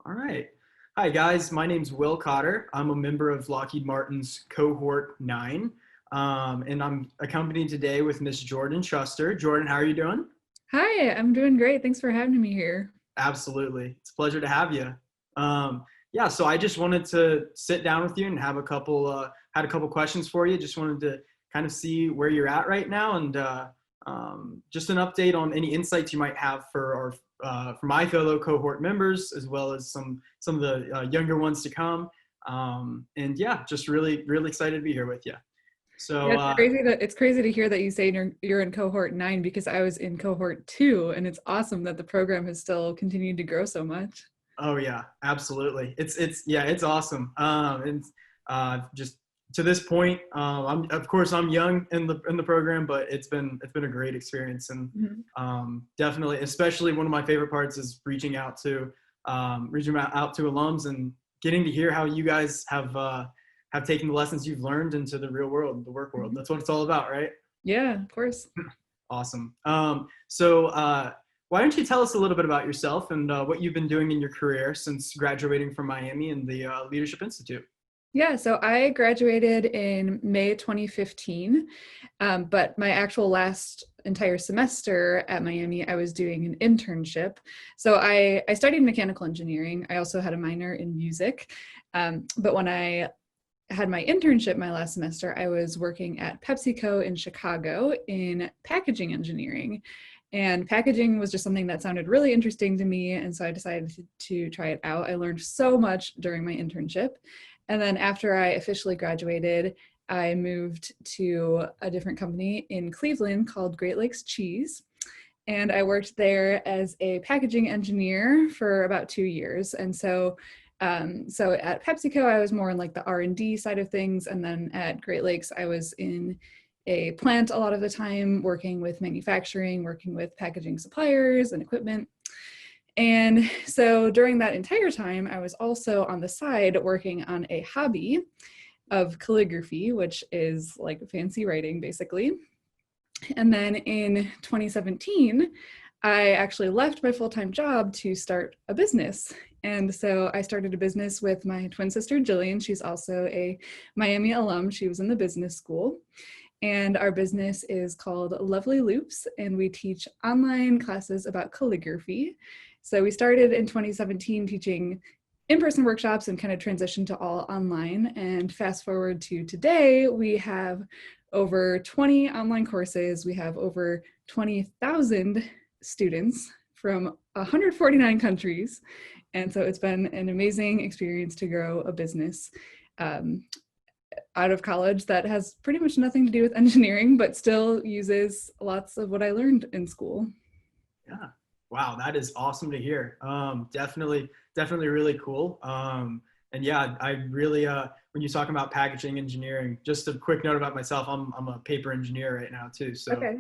All right. Hi, guys. My name's Will Cotter. I'm a member of Lockheed Martin's Cohort 9, and I'm accompanied today with Miss Jordan Truster. Jordan, how are you doing? Hi, I'm doing great. Thanks for having me here. Absolutely. It's a pleasure to have you. Yeah, so I just wanted to sit down with you and have had a couple questions for you. Just wanted to kind of see where you're at right now and just an update on any insights you might have for my fellow cohort members, as well as some of the younger ones to come. And yeah, just really excited to be here with you. Yeah, So it's crazy to hear that you say you're in cohort 9 because I was in cohort 2, and it's awesome that the program has still continued to grow so much. oh yeah, absolutely. It's awesome. And just to this point, I'm young in the program, but it's been a great experience, and Mhm. definitely, especially one of my favorite parts is reaching out to alums and getting to hear how you guys have taken the lessons you've learned into the real world, the work world. Mhm. That's what it's all about, right? Yeah, of course. Awesome. So why don't you tell us a little bit about yourself and what you've been doing in your career since graduating from Miami and the Leadership Institute? Yeah, so I graduated in May 2015, but my actual last entire semester at Miami, I was doing an internship. So I studied mechanical engineering. I also had a minor in music. But when I had my internship my last semester, I was working at PepsiCo in Chicago in packaging engineering. And packaging was just something that sounded really interesting to me. And so I decided to try it out. I learned so much during my internship. And then after I officially graduated, I moved to a different company in Cleveland called Great Lakes Cheese. And I worked there as a packaging engineer for about 2 years. And so at PepsiCo, I was more in like the R&D side of things. And then at Great Lakes, I was in a plant a lot of the time, working with manufacturing, working with packaging suppliers and equipment. And so during that entire time, I was also on the side working on a hobby of calligraphy, which is like fancy writing, basically. And then in 2017, I actually left my full-time job to start a business. And so I started a business with my twin sister, Jillian. She's also a Miami alum. She was in the business school. And our business is called Lovely Loops, and we teach online classes about calligraphy. So we started in 2017 teaching in-person workshops and kind of transitioned to all online. And fast forward to today, we have over 20 online courses. We have over 20,000 students from 149 countries. And so it's been an amazing experience to grow a business out of college that has pretty much nothing to do with engineering, but still uses lots of what I learned in school. Yeah. Wow, that is awesome to hear. Definitely really cool. And yeah, I really, when you talk about packaging engineering, just a quick note about myself, I'm a paper engineer right now too. So Okay.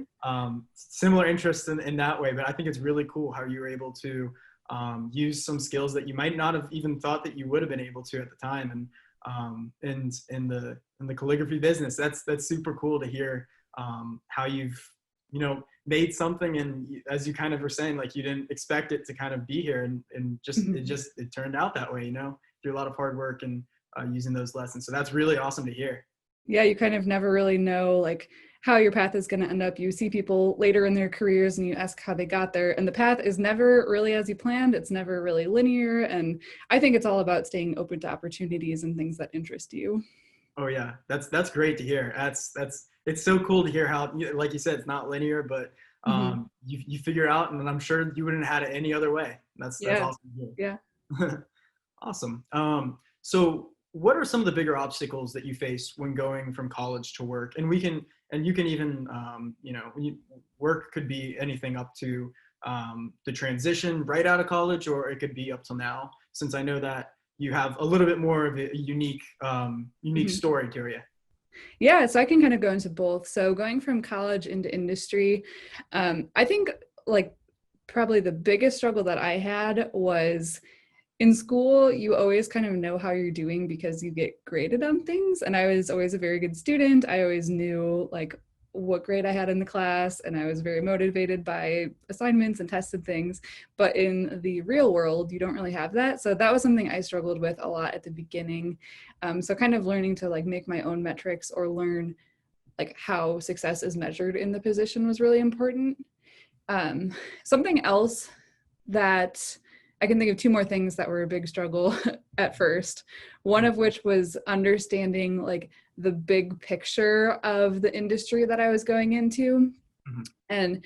similar interest in that way, but I think it's really cool how you were able to use some skills that you might not have even thought that you would have been able to at the time. And in the calligraphy business, that's super cool to hear how you've made something, and as you kind of were saying, like you didn't expect it to kind of be here, and Mhm. it turned out that way, through a lot of hard work and using those lessons. So that's really awesome to hear. Yeah, you kind of never really know like how your path is going to end up. You see people later in their careers and you ask how they got there, and the path is never really as you planned. It's never really linear, and I think it's all about staying open to opportunities and things that interest you. Oh yeah, that's great to hear. That's it's so cool to hear how, like you said, it's not linear, but Mhm. you figure out, and I'm sure you wouldn't have had it any other way. That's Yeah. awesome to Yeah. hear. Awesome. So what are some of the bigger obstacles that you face when going from college to work? And you can even, work could be anything up to the transition right out of college, or it could be up till now, since I know that you have a little bit more of a unique Mhm. story to you. Yeah, so I can kind of go into both. So going from college into industry, I think like probably the biggest struggle that I had was in school, you always kind of know how you're doing because you get graded on things. And I was always a very good student. I always knew like what grade I had in the class, and I was very motivated by assignments and tests and things. But in the real world, you don't really have that. So that was something I struggled with a lot at the beginning. So kind of learning to like make my own metrics or learn like how success is measured in the position was really important. Something else that I can think of, two more things that were a big struggle at first. One of which was understanding like the big picture of the industry that I was going into, and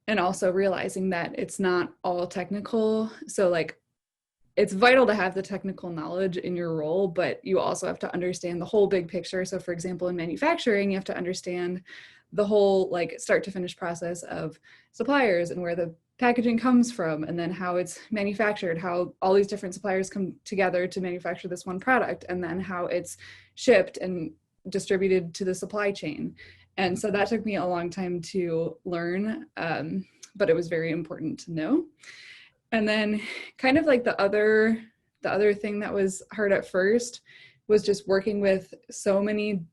also realizing that it's not all technical. So like it's vital to have the technical knowledge in your role, but you also have to understand the whole big picture. So for example, in manufacturing, you have to understand the whole like start to finish process of suppliers and where the packaging comes from, and then how it's manufactured, how all these different suppliers come together to manufacture this one product, and then how it's shipped and distributed to the supply chain. And so that took me a long time to learn, but it was very important to know. And then kind of like the other thing that was hard at first was just working with so many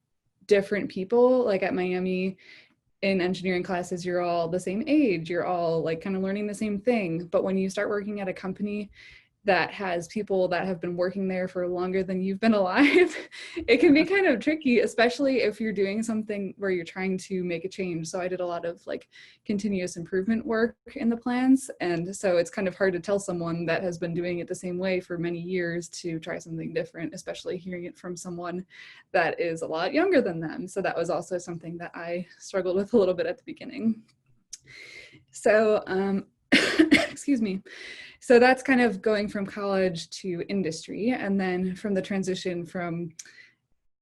different people. Like at Miami, in engineering classes, you're all the same age, you're all like kind of learning the same thing. But when you start working at a company that has people that have been working there for longer than you've been alive, it can be kind of tricky, especially if you're doing something where you're trying to make a change. So I did a lot of like continuous improvement work in the plants. And so it's kind of hard to tell someone that has been doing it the same way for many years to try something different, especially hearing it from someone that is a lot younger than them. So that was also something that I struggled with a little bit at the beginning. So, excuse me. So that's kind of going from college to industry, and then from the transition from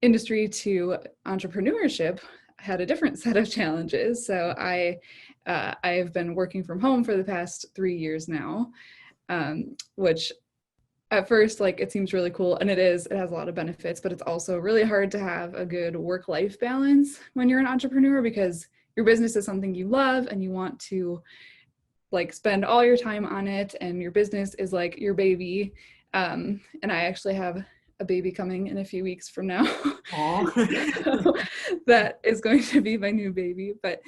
industry to entrepreneurship, I had a different set of challenges. So I've been working from home for the past 3 years now, which at first, like, it seems really cool, and it has a lot of benefits, but it's also really hard to have a good work-life balance when you're an entrepreneur, because your business is something you love and you want to like spend all your time on it, and your business is like your baby. And I actually have a baby coming in a few weeks from now. So that is going to be my new baby, but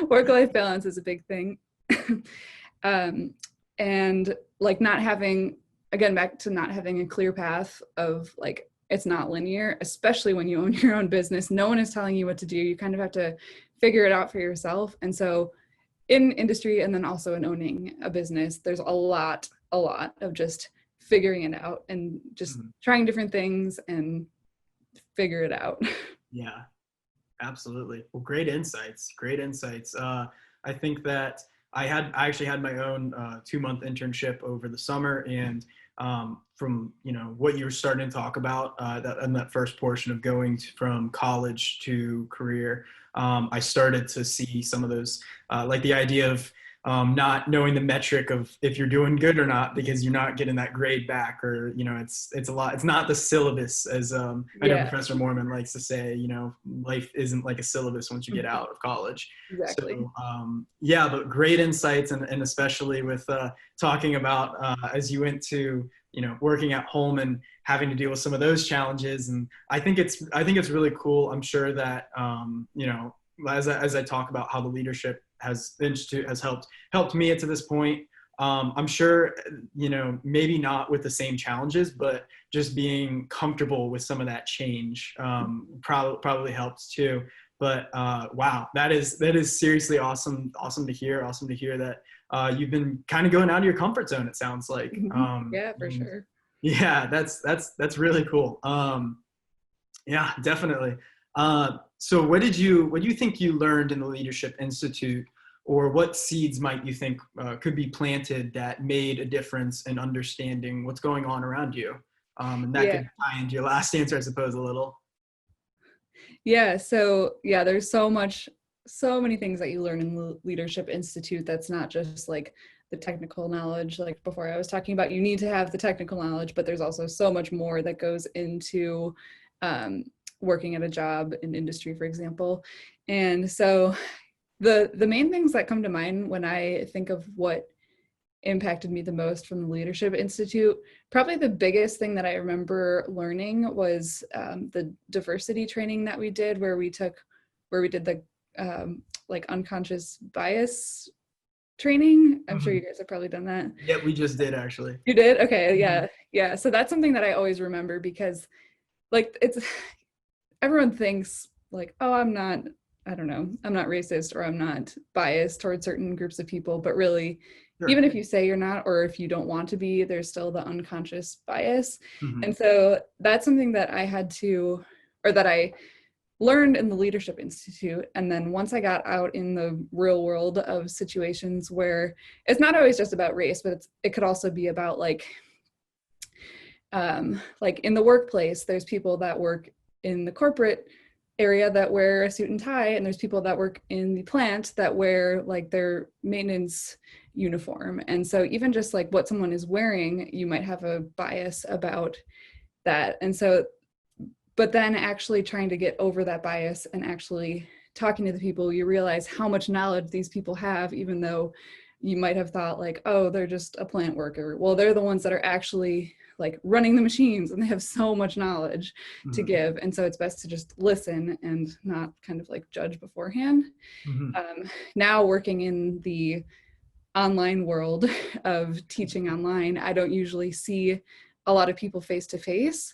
work-life balance is a big thing. And like not having, again, back to not having a clear path of like, it's not linear, especially when you own your own business. No one is telling you what to do. You kind of have to figure it out for yourself. And so in industry, and then also in owning a business, there's a lot of just figuring it out and just trying different things and figure it out. Yeah, absolutely. Well, great insights. I think that I actually had my own 2-month internship over the summer, and from what you were starting to talk about in that first portion of going from college to career, I started to see some of those, like the idea of not knowing the metric of if you're doing good or not, because you're not getting that grade back, or it's a lot. It's not the syllabus, as I know Professor Mormon likes to say. Life isn't like a syllabus once you get out of college. Exactly. So but great insights, and especially with talking about as you went to working at home and having to deal with some of those challenges. And I think it's really cool. I'm sure that as I talk about how the leadership institute has helped me to this point, I'm sure maybe not with the same challenges, but just being comfortable with some of that change probably helps too. But wow, that is seriously awesome to hear that you've been kind of going out of your comfort zone, it sounds like. Yeah, for sure. Yeah, that's really cool. Yeah, definitely. So what do you think you learned in the Leadership Institute, or what seeds might you think could be planted that made a difference in understanding what's going on around you? And that could tie into your last answer, I suppose, a little. Yeah. So there's so many things that you learn in the Leadership Institute that's not just like the technical knowledge. Like before I was talking about, you need to have the technical knowledge, but there's also so much more that goes into working at a job in industry, for example. And so the main things that come to mind when I think of what impacted me the most from the Leadership Institute, probably the biggest thing that I remember learning was the diversity training that we did, where we took where we did the like unconscious bias training. I'm sure you guys have probably done that. Yeah, we just did actually. You did? Okay, yeah. So that's something that I always remember, because like it's everyone thinks like, oh, I don't know, I'm not racist or I'm not biased towards certain groups of people, but really, Sure. even if you say you're not, or if you don't want to be, there's still the unconscious bias. Mm-hmm. And so that's something that I had to, or that I learned in the Leadership Institute. And then once I got out in the real world of situations where it's not always just about race, but it could also be about like in the workplace, there's people that work in the corporate area that wear a suit and tie, and there's people that work in the plant that wear like their maintenance uniform. And so even just like what someone is wearing, you might have a bias about that. And so, but then actually trying to get over that bias and actually talking to the people, you realize how much knowledge these people have, even though you might have thought like, oh, they're just a plant worker. Well, they're the ones that are actually like running the machines, and they have so much knowledge to give. And so it's best to just listen and not kind of like judge beforehand. Now working in the online world of teaching online, I don't usually see a lot of people face to face,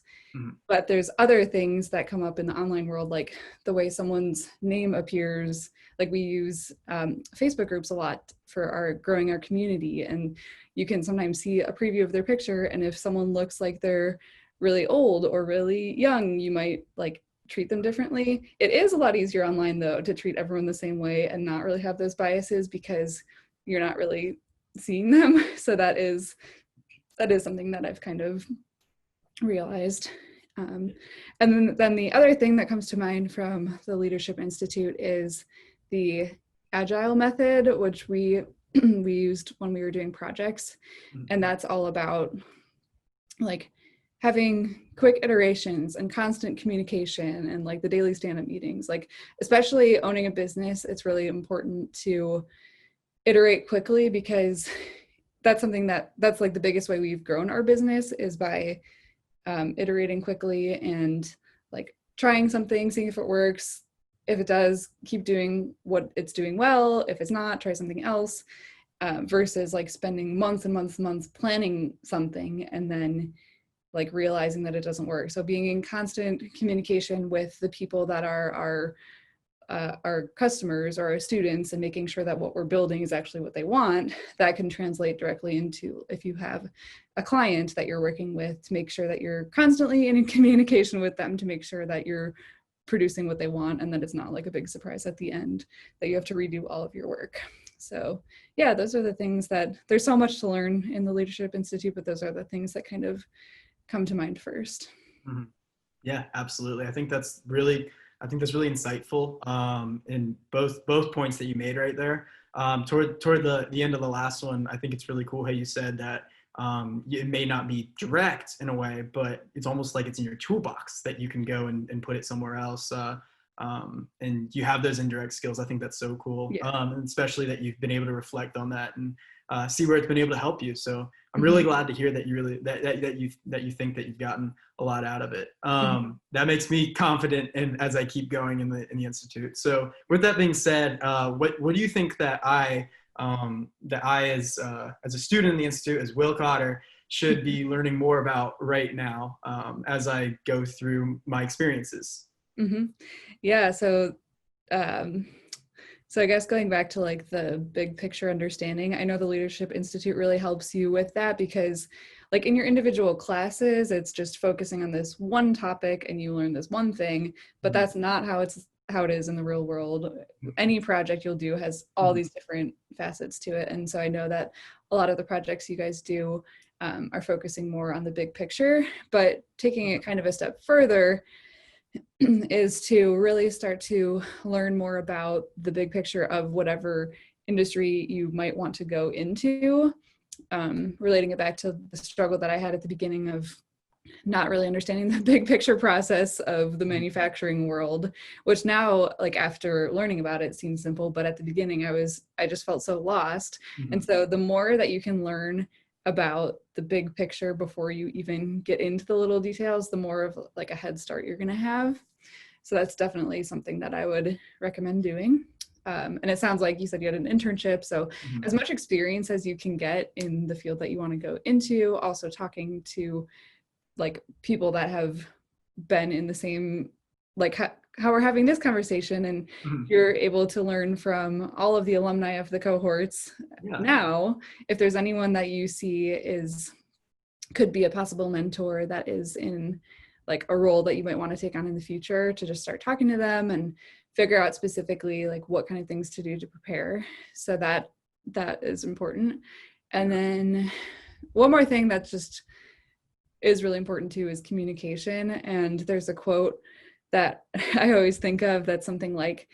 but there's other things that come up in the online world, like the way someone's name appears. Like we use Facebook groups a lot for growing our community, and you can sometimes see a preview of their picture, and if someone looks like they're really old or really young, you might like treat them differently. It is a lot easier online though to treat everyone the same way and not really have those biases, because you're not really seeing them. So that is something that I've kind of realized. And then the other thing that comes to mind from the Leadership Institute is the agile method, which we used when we were doing projects. And that's all about like having quick iterations and constant communication and like the daily stand-up meetings. Like especially owning a business, it's really important to iterate quickly, because that's something that's like the biggest way we've grown our business is by iterating quickly and like trying something, seeing if it works. If it does, keep doing what it's doing well. If it's not, try something else, versus like spending months and months and months planning something and then like realizing that it doesn't work. So being in constant communication with the people that are our customers or our students, and making sure that what we're building is actually what they want, that can translate directly into if you have a client that you're working with, to make sure that you're constantly in communication with them to make sure that you're producing what they want, and that it's not like a big surprise at the end that you have to redo all of your work. So yeah, those are the things that there's so much to learn in the Leadership Institute, but those are the things that kind of come to mind first. Yeah, absolutely. I think that's really insightful in both points that you made right there. Toward the end of the last one, I think it's really cool how you said that it may not be direct in a way, but it's almost like it's in your toolbox that you can go and put it somewhere else. And you have those indirect skills. I think that's so cool. Yeah. And especially that you've been able to reflect on that and see where it's been able to help you. So I'm really glad to hear that you really that you think that you've gotten a lot out of it. That makes me confident as I keep going in the institute. So with that being said, what do you think that I as a student in the institute, as Will Cotter, should be learning more about right now as I go through my experiences? Yeah. So I guess going back to like the big picture understanding, I know the Leadership Institute really helps you with that, because like in your individual classes, it's just focusing on this one topic and you learn this one thing, but that's not how it is in the real world. Any project you'll do has all these different facets to it. And so I know that a lot of the projects you guys do are focusing more on the big picture, but taking it kind of a step further is to really start to learn more about the big picture of whatever industry you might want to go into, relating it back to the struggle that I had at the beginning of not really understanding the big picture process of the manufacturing world, which now, like after learning about it, seems simple, but at the beginning I just felt so lost. And so the more that you can learn about the big picture before you even get into the little details, the more of like a head start you're going to have. So that's definitely something that I would recommend doing. And it sounds like you said you had an internship. So Mhm. as much experience as you can get in the field that you want to go into, also talking to like people that have been in the same, like how we're having this conversation, and Mhm. you're able to learn from all of the alumni of the cohorts. Yeah. Now, if there's anyone that you see could be a possible mentor that is in like a role that you might want to take on in the future, to just start talking to them and figure out specifically like what kind of things to do to prepare. So that is important. And Yeah. then one more thing that just is really important too is communication. And there's a quote that I always think of that's something like,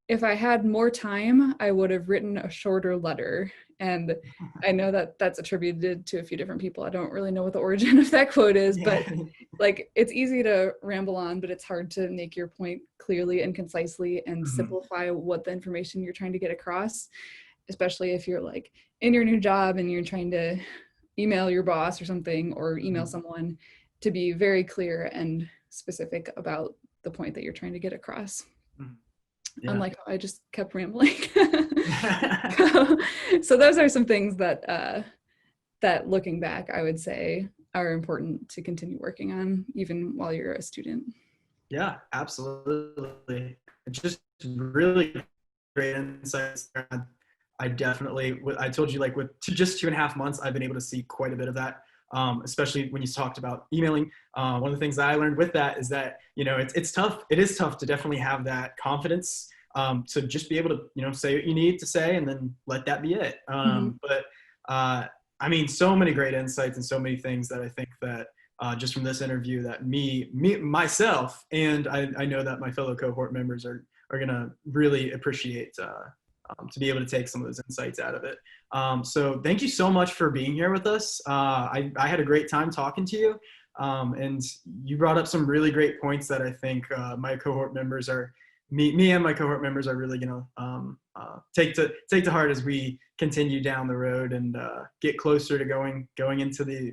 if I had more time, I would have written a shorter letter. And I know that that's attributed to a few different people. I don't really know what the origin of that quote is, Yeah. but like it's easy to ramble on, but it's hard to make your point clearly and concisely and Mhm. simplify what the information you're trying to get across, especially if you're like in your new job and you're trying to email your boss or something, or email Mhm. someone, to be very clear and specific about the point that you're trying to get across. Mhm. Yeah. Unlike how I just kept rambling. So those are some things that looking back, I would say are important to continue working on even while you're a student. Yeah, absolutely. Just really great insights. I definitely, I told you, like with just 2.5 months, I've been able to see quite a bit of that. Especially when you talked about emailing. One of the things that I learned with that is that, it's tough. It is tough to definitely have that confidence, to just be able to, say what you need to say and then let that be it. Mm-hmm. But I mean, so many great insights and so many things that I think that just from this interview that myself, and I know that my fellow cohort members are going to really appreciate, to be able to take some of those insights out of it. So thank you so much for being here with us. I had a great time talking to you. And you brought up some really great points that I think my cohort members are, me and my cohort members are really going to take to heart as we continue down the road and get closer to going into the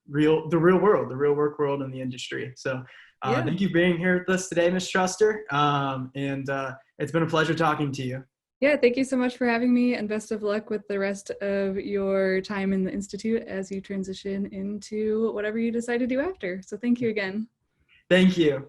real world, the real work world in the industry. So Yeah. thank you for being here with us today, Ms. Truster. And it's been a pleasure talking to you. Yeah, thank you so much for having me, and best of luck with the rest of your time in the Institute as you transition into whatever you decide to do after. So thank you again. Thank you.